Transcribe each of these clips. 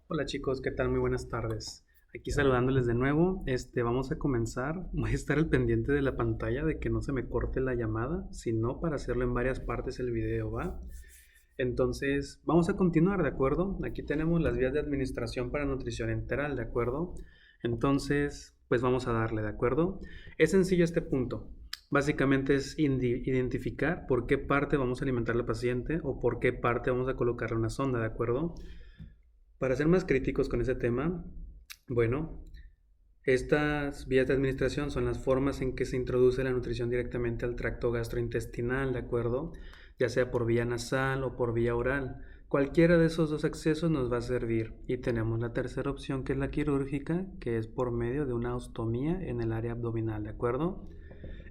Hola chicos, ¿qué tal? Muy buenas tardes. Aquí saludándoles de nuevo. Vamos a comenzar. Voy a estar al pendiente de la pantalla de que no se me corte la llamada, sino para hacerlo en varias partes el video, ¿va? Entonces, vamos a continuar, ¿de acuerdo? Aquí tenemos las vías de administración para nutrición enteral, ¿de acuerdo? Entonces, pues vamos a darle, ¿de acuerdo? Es sencillo este punto. Básicamente es identificar por qué parte vamos a alimentar al paciente o por qué parte vamos a colocarle una sonda, ¿de acuerdo? Para ser más críticos con ese tema, bueno, estas vías de administración son las formas en que se introduce la nutrición directamente al tracto gastrointestinal, ¿de acuerdo? Ya sea por vía nasal o por vía oral. Cualquiera de esos dos accesos nos va a servir. Y tenemos la tercera opción, que es la quirúrgica, que es por medio de una ostomía en el área abdominal, ¿de acuerdo?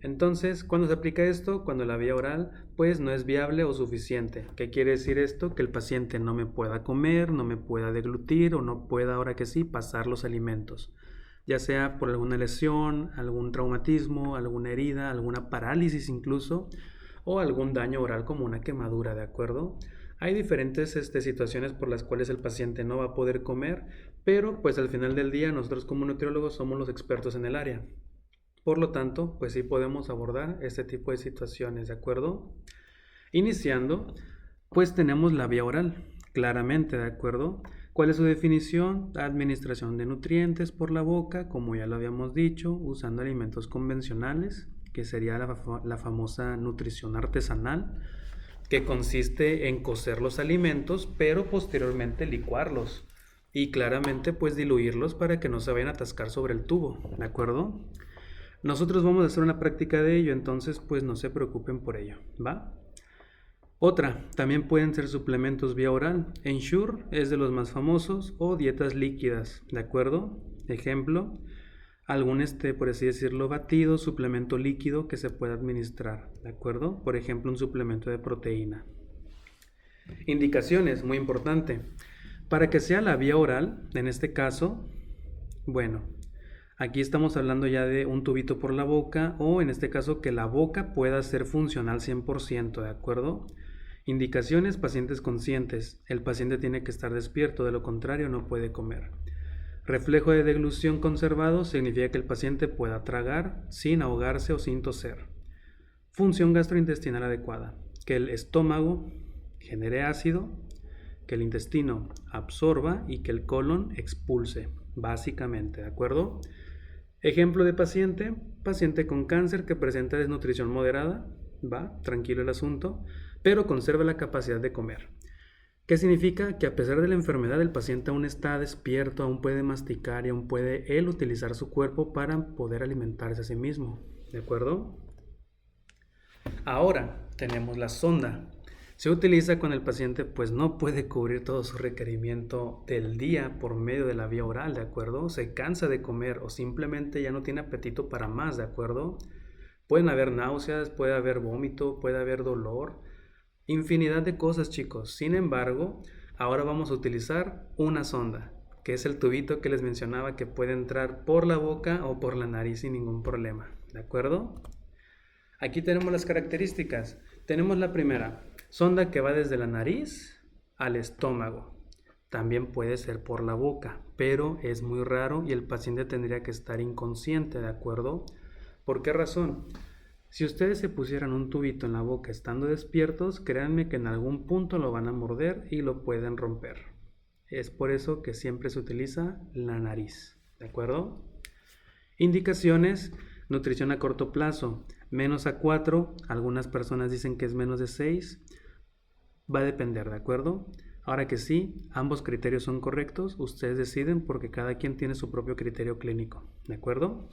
Entonces, ¿cuándo se aplica esto? Cuando la vía oral pues no es viable o suficiente. ¿Qué quiere decir esto? Que el paciente no me pueda comer, no me pueda deglutir o no pueda, ahora que sí, pasar los alimentos. Ya sea por alguna lesión, algún traumatismo, alguna herida, alguna parálisis incluso, o algún daño oral como una quemadura, ¿de acuerdo? Hay diferentes situaciones por las cuales el paciente no va a poder comer, pero pues al final del día nosotros como nutriólogos somos los expertos en el área. Por lo tanto, pues sí podemos abordar este tipo de situaciones, ¿de acuerdo? Iniciando, pues tenemos la vía oral, claramente, ¿de acuerdo? ¿Cuál es su definición? Administración de nutrientes por la boca, como ya lo habíamos dicho, usando alimentos convencionales, que sería la famosa nutrición artesanal, que consiste en cocer los alimentos, pero posteriormente licuarlos y claramente pues diluirlos para que no se vayan a atascar sobre el tubo, ¿de acuerdo? Nosotros vamos a hacer una práctica de ello, entonces pues no se preocupen por ello, ¿va? Otra, también pueden ser suplementos vía oral. Ensure es de los más famosos o dietas líquidas, ¿de acuerdo? Ejemplo, algún por así decirlo, batido, suplemento líquido que se pueda administrar, ¿de acuerdo? Por ejemplo, un suplemento de proteína. Indicaciones, muy importante. Para que sea la vía oral, en este caso, bueno, aquí estamos hablando ya de un tubito por la boca o en este caso que la boca pueda ser funcional 100%, ¿de acuerdo? Indicaciones, pacientes conscientes. El paciente tiene que estar despierto, de lo contrario no puede comer. Reflejo de deglución conservado significa que el paciente pueda tragar sin ahogarse o sin toser. Función gastrointestinal adecuada. Que el estómago genere ácido, que el intestino absorba y que el colon expulse, básicamente, ¿de acuerdo? Ejemplo de paciente, paciente con cáncer que presenta desnutrición moderada, va, tranquilo el asunto, pero conserva la capacidad de comer. ¿Qué significa? Que a pesar de la enfermedad el paciente aún está despierto, aún puede masticar y aún puede él utilizar su cuerpo para poder alimentarse a sí mismo, ¿de acuerdo? Ahora tenemos la sonda. Se utiliza cuando el paciente pues no puede cubrir todo su requerimiento del día por medio de la vía oral, ¿de acuerdo? Se cansa de comer o simplemente ya no tiene apetito para más, ¿de acuerdo? Pueden haber náuseas, puede haber vómito, puede haber dolor, infinidad de cosas, chicos. Sin embargo, ahora vamos a utilizar una sonda, que es el tubito que les mencionaba que puede entrar por la boca o por la nariz sin ningún problema, ¿de acuerdo? Aquí tenemos las características. Tenemos la primera, sonda que va desde la nariz al estómago. También puede ser por la boca, pero es muy raro y el paciente tendría que estar inconsciente, ¿de acuerdo? ¿Por qué razón? Si ustedes se pusieran un tubito en la boca estando despiertos, créanme que en algún punto lo van a morder y lo pueden romper. Es por eso que siempre se utiliza la nariz, ¿de acuerdo? Indicaciones, nutrición a corto plazo, menos a 4, algunas personas dicen que es menos de 6, va a depender, ¿de acuerdo? Ahora que sí, ambos criterios son correctos, ustedes deciden porque cada quien tiene su propio criterio clínico, ¿de acuerdo?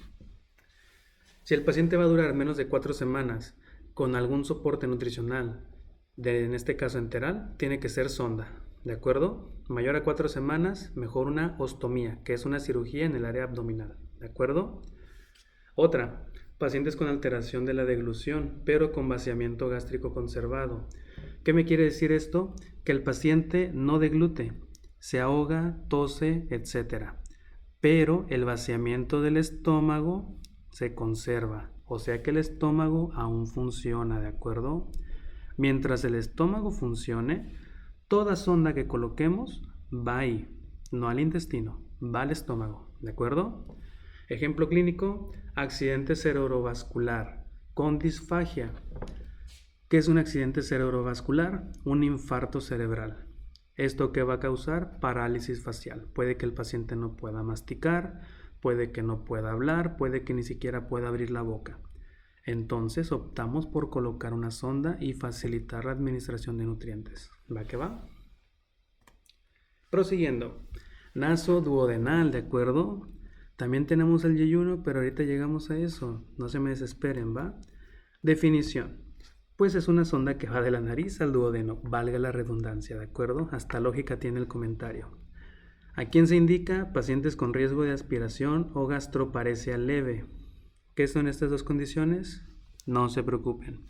Si el paciente va a durar menos de 4 semanas con algún soporte nutricional, en este caso enteral, tiene que ser sonda, ¿de acuerdo? Mayor a 4 semanas, mejor una ostomía, que es una cirugía en el área abdominal, ¿de acuerdo? Otra, pacientes con alteración de la deglución, pero con vaciamiento gástrico conservado. ¿Qué me quiere decir esto? Que el paciente no deglute, se ahoga, tose, etc. Pero el vaciamiento del estómago se conserva, o sea que el estómago aún funciona, ¿de acuerdo? Mientras el estómago funcione, toda sonda que coloquemos va ahí. no al intestino, va al estómago, ¿de acuerdo? Ejemplo clínico, accidente cerebrovascular con disfagia. ¿Qué es un accidente cerebrovascular? Un infarto cerebral. ¿Esto qué va a causar? Parálisis facial. Puede que el paciente no pueda masticar, puede que no pueda hablar, puede que ni siquiera pueda abrir la boca. Entonces optamos por colocar una sonda y facilitar la administración de nutrientes. ¿Va que va? Prosiguiendo. Nasoduodenal, ¿de acuerdo? También tenemos el yeyuno, pero ahorita llegamos a eso. No se me desesperen, ¿va? Definición. Pues es una sonda que va de la nariz al duodeno, valga la redundancia, ¿de acuerdo? Hasta lógica tiene el comentario. ¿A quién se indica? Pacientes con riesgo de aspiración o gastroparesia leve. ¿Qué son estas dos condiciones? No se preocupen.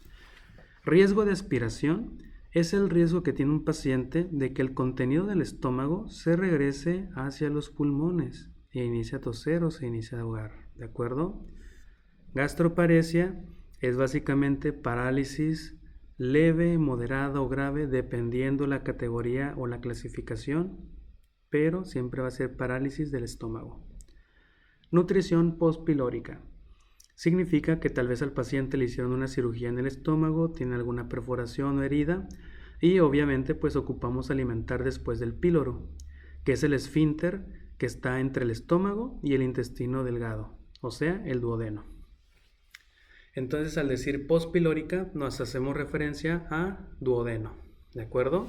Riesgo de aspiración es el riesgo que tiene un paciente de que el contenido del estómago se regrese hacia los pulmones e inicia a toser o se inicia a ahogar, ¿de acuerdo? Gastroparesia es básicamente parálisis leve, moderada o grave, dependiendo la categoría o la clasificación, pero siempre va a ser parálisis del estómago. Nutrición postpilórica. Significa que tal vez al paciente le hicieron una cirugía en el estómago, tiene alguna perforación o herida y obviamente pues ocupamos alimentar después del píloro, que es el esfínter que está entre el estómago y el intestino delgado, o sea, el duodeno. Entonces al decir postpilórica nos hacemos referencia a duodeno, ¿de acuerdo?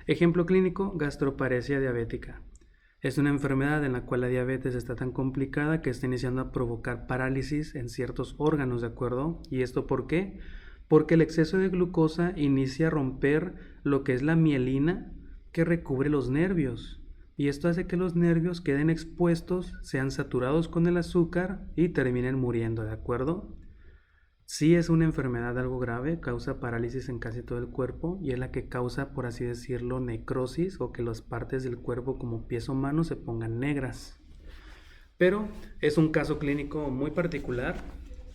Ejemplo clínico, gastroparesia diabética. Es una enfermedad en la cual la diabetes está tan complicada que está iniciando a provocar parálisis en ciertos órganos, ¿de acuerdo? ¿Y esto por qué? Porque el exceso de glucosa inicia a romper lo que es la mielina que recubre los nervios. Y esto hace que los nervios queden expuestos, sean saturados con el azúcar y terminen muriendo, ¿de acuerdo? Sí es una enfermedad algo grave, causa parálisis en casi todo el cuerpo y es la que causa, por así decirlo, necrosis o que las partes del cuerpo como pies o manos se pongan negras. Pero es un caso clínico muy particular.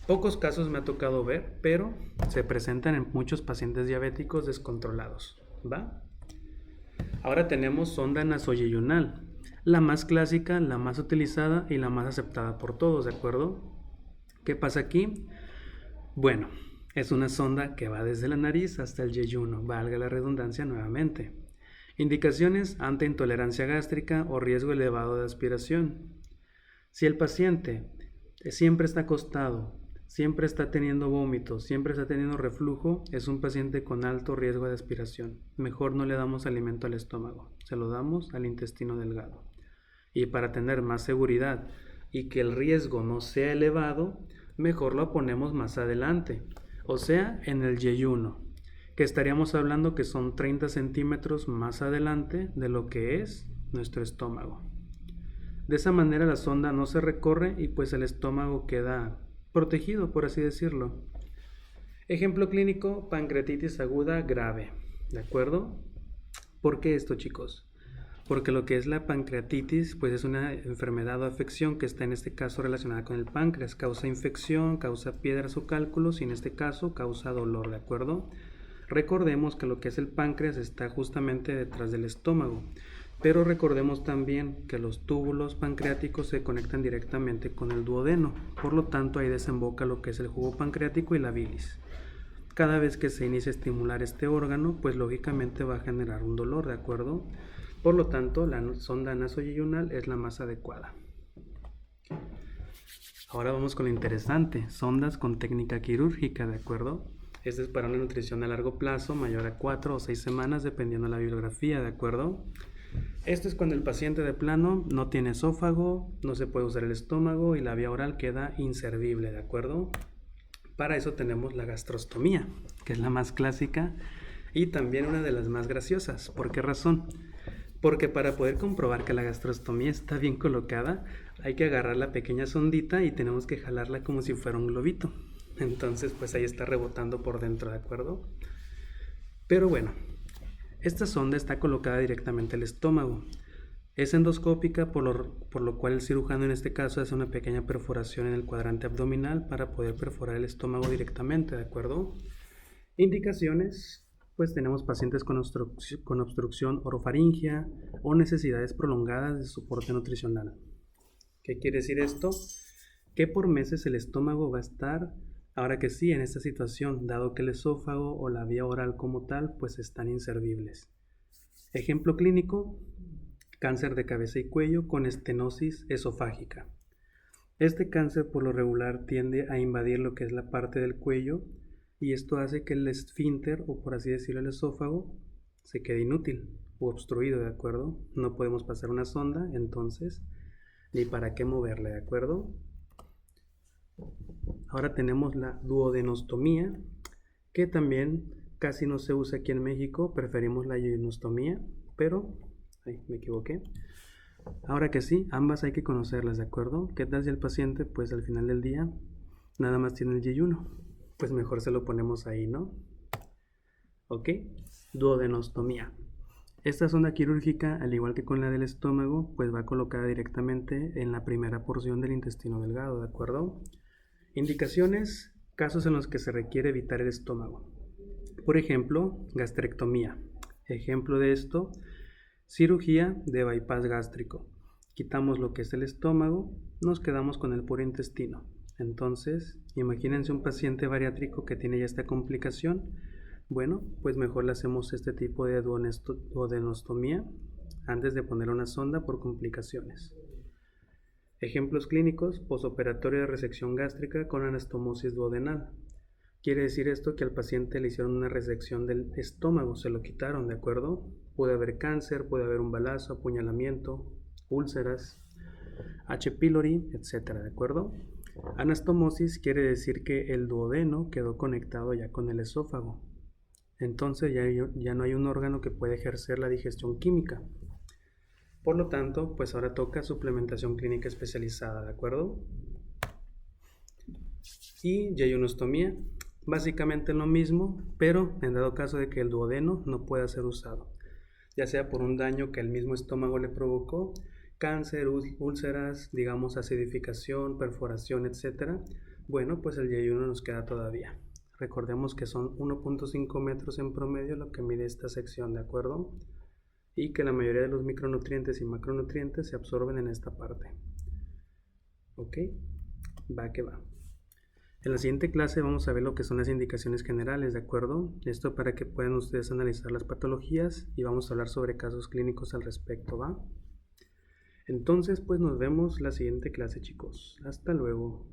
Pocos casos me ha tocado ver, pero se presentan en muchos pacientes diabéticos descontrolados, ¿va? Ahora tenemos sonda nasoyeyunal, la más clásica, la más utilizada y la más aceptada por todos, ¿de acuerdo? ¿Qué pasa aquí? Bueno, es una sonda que va desde la nariz hasta el yeyuno, valga la redundancia nuevamente. Indicaciones ante intolerancia gástrica o riesgo elevado de aspiración. Si el paciente siempre está acostado, siempre está teniendo vómitos, siempre está teniendo reflujo, es un paciente con alto riesgo de aspiración. Mejor no le damos alimento al estómago, se lo damos al intestino delgado. Y para tener más seguridad y que el riesgo no sea elevado, mejor lo ponemos más adelante, o sea, en el yeyuno, que estaríamos hablando que son 30 centímetros más adelante de lo que es nuestro estómago. De esa manera la sonda no se recorre y pues el estómago queda protegido, por así decirlo. Ejemplo clínico, pancreatitis aguda grave, ¿de acuerdo? ¿Por qué esto, chicos? Porque lo que es la pancreatitis pues es una enfermedad o afección que está en este caso relacionada con el páncreas, causa infección, causa piedras o cálculos y en este caso causa dolor, ¿de acuerdo? Recordemos que lo que es el páncreas está justamente detrás del estómago, pero recordemos también que los túbulos pancreáticos se conectan directamente con el duodeno, por lo tanto ahí desemboca lo que es el jugo pancreático y la bilis. Cada vez que se inicia a estimular este órgano, pues lógicamente va a generar un dolor, ¿de acuerdo? Por lo tanto, la sonda nasoyeyunal es la más adecuada. Ahora vamos con lo interesante, sondas con técnica quirúrgica, ¿de acuerdo? Este es para una nutrición a largo plazo, mayor a 4 o 6 semanas, dependiendo de la bibliografía, ¿de acuerdo? Esto es cuando el paciente de plano no tiene esófago, no se puede usar el estómago y la vía oral queda inservible, ¿de acuerdo? Para eso tenemos la gastrostomía, que es la más clásica y también una de las más graciosas. ¿Por qué razón? Porque para poder comprobar que la gastrostomía está bien colocada, hay que agarrar la pequeña sondita y tenemos que jalarla como si fuera un globito. Entonces, pues ahí está rebotando por dentro, ¿de acuerdo? Pero bueno, esta sonda está colocada directamente al estómago. Es endoscópica, por lo cual el cirujano en este caso hace una pequeña perforación en el cuadrante abdominal para poder perforar el estómago directamente, ¿de acuerdo? Indicaciones. Pues tenemos pacientes con obstrucción orofaringea o necesidades prolongadas de soporte nutricional. ¿Qué quiere decir esto? Que por meses el estómago va a estar, ahora que sí, en esta situación, dado que el esófago o la vía oral como tal, pues están inservibles. Ejemplo clínico, cáncer de cabeza y cuello con estenosis esofágica. Este cáncer por lo regular tiende a invadir lo que es la parte del cuello y esto hace que el esfínter, o por así decirlo el esófago, se quede inútil o obstruido, ¿de acuerdo? No podemos pasar una sonda, entonces, ni para qué moverle, ¿de acuerdo? Ahora tenemos la duodenostomía, que también casi no se usa aquí en México, preferimos la yeyonostomía, pero, me equivoqué. Ahora que sí, ambas hay que conocerlas, ¿de acuerdo? ¿Qué tal si el paciente, pues al final del día, nada más tiene el yeyuno? Pues mejor se lo ponemos ahí, ¿no? ¿Ok? Duodenostomía. Esta sonda quirúrgica, al igual que con la del estómago, pues va colocada directamente en la primera porción del intestino delgado, ¿de acuerdo? Indicaciones, casos en los que se requiere evitar el estómago. Por ejemplo, gastrectomía. Ejemplo de esto, cirugía de bypass gástrico. Quitamos lo que es el estómago, nos quedamos con el puro intestino. Entonces, imagínense un paciente bariátrico que tiene ya esta complicación. Bueno, pues mejor le hacemos este tipo de duodenostomía antes de poner una sonda por complicaciones. Ejemplos clínicos, posoperatorio de resección gástrica con anastomosis duodenal. Quiere decir esto que al paciente le hicieron una resección del estómago, se lo quitaron, ¿de acuerdo? Puede haber cáncer, puede haber un balazo, apuñalamiento, úlceras, H. pylori, etc., ¿de acuerdo? Anastomosis quiere decir que el duodeno quedó conectado ya con el esófago. Entonces ya no hay un órgano que pueda ejercer la digestión química. Por lo tanto, pues ahora toca suplementación clínica especializada, ¿de acuerdo? Y yeyonostomía, básicamente lo mismo, pero en dado caso de que el duodeno no pueda ser usado, ya sea por un daño que el mismo estómago le provocó, cáncer, úlceras, digamos acidificación, perforación, etc. Bueno, pues el yeyuno nos queda todavía. Recordemos que son 1.5 metros en promedio lo que mide esta sección, ¿de acuerdo? Y que la mayoría de los micronutrientes y macronutrientes se absorben en esta parte. ¿Ok? Va que va. En la siguiente clase vamos a ver lo que son las indicaciones generales, ¿de acuerdo? Esto para que puedan ustedes analizar las patologías y vamos a hablar sobre casos clínicos al respecto, ¿va? Entonces, pues nos vemos la siguiente clase, chicos. Hasta luego.